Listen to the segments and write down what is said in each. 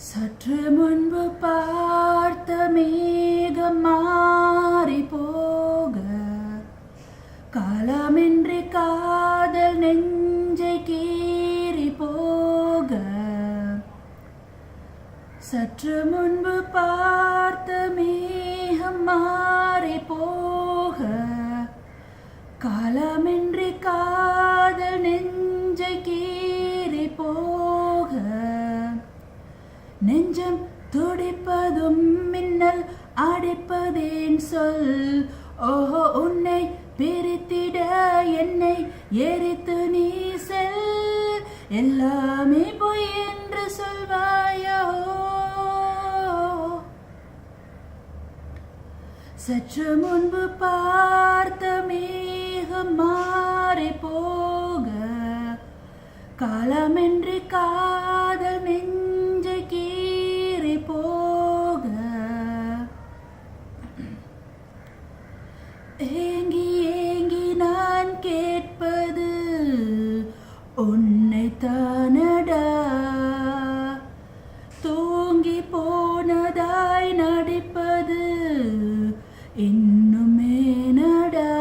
சற்று முன்பு பார்த்த மேகம் மாறி போக, காலமின்றி காதல் நெஞ்சை கீறி போக. சற்று முன்பு பார்த்த மேகம் மாறி போக, காலமின்றி காதல் நெஞ்சை கீறி போக. நெஞ்சம் துடிப்பதும் மின்னல் அடிப்பதேன் சொல். ஓஹோ, உன்னை பிரித்திட என்னை எரித்து நீ செல். எல்லாமே பொய் என்று சொல்வாயோ? சற்று முன்பு பார்த்த மேகம் மாறி போக, காலமின்றி காதல் நெஞ்சை கீறி போக. ஏங்கி ஏங்கி நான் கேட்பது உன்னை தானடா. தூங்கி போனதாய் நடிப்பது இன்னும் ஏனடா.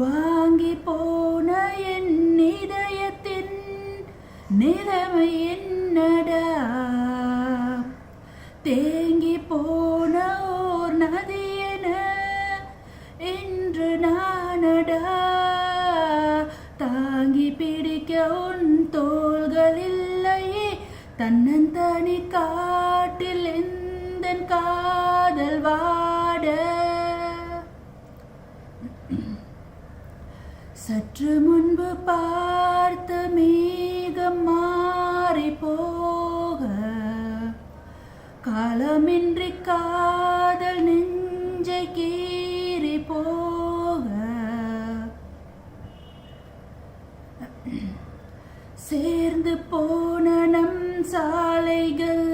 வாங்கி போன என் இதயத்தின் நிலைமை என்னடா. தேங்கி போன ஓர் நதியென இன்று நானடா. தாங்கி பிடிக்க உன் தோள்கள் இல்லையே, தன்னந்தனி காட்டில் எந்தன் காதல் வாட. சற்று முன்பு பார்த்த மேகம் மாறி போக, காலமின்றி காதல் நெஞ்சை கீறி போக. சேர்ந்து போன நம் சாலைகள்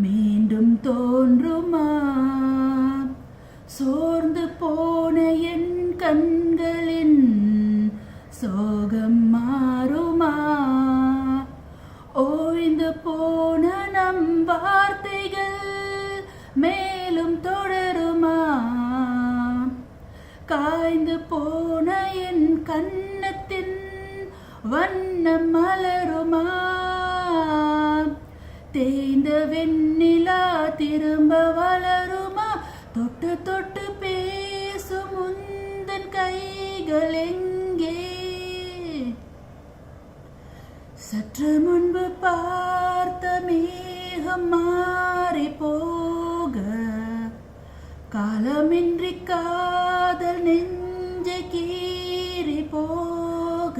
மீண்டும் தோன்றுமா? சோர்ந்து போன என் கண்களின் சோகம் மாறுமா? ஓய்ந்து போன நம் வார்த்தைகள் மேலும் தொடருமா? காய்ந்து போன என் கன்னத்தின் வண்ணம் மலருமா? தேய்ந்த வெண்ணிலா திரும்ப வளருமா? தொட்டு தொட்டு பேசும் உந்தன் கைகள் எங்கே? சற்று முன்பு பார்த்த மேகம் மாறி போக, காலமின்றி காதல் நெஞ்சை கீறி போக.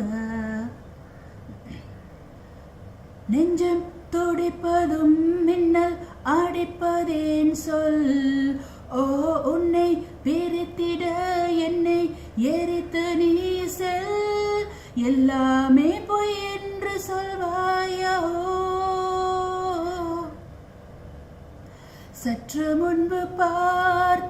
நெஞ்சம் துடிப்பதும் மின்னல் அடிப்பதேன் சொல். ஓ, உன்னை பிரித்திட என்னை எரித்து நீ செல். எல்லாமே பொய் என்று சொல்வாயோ? சற்று முன்பு பார்த்த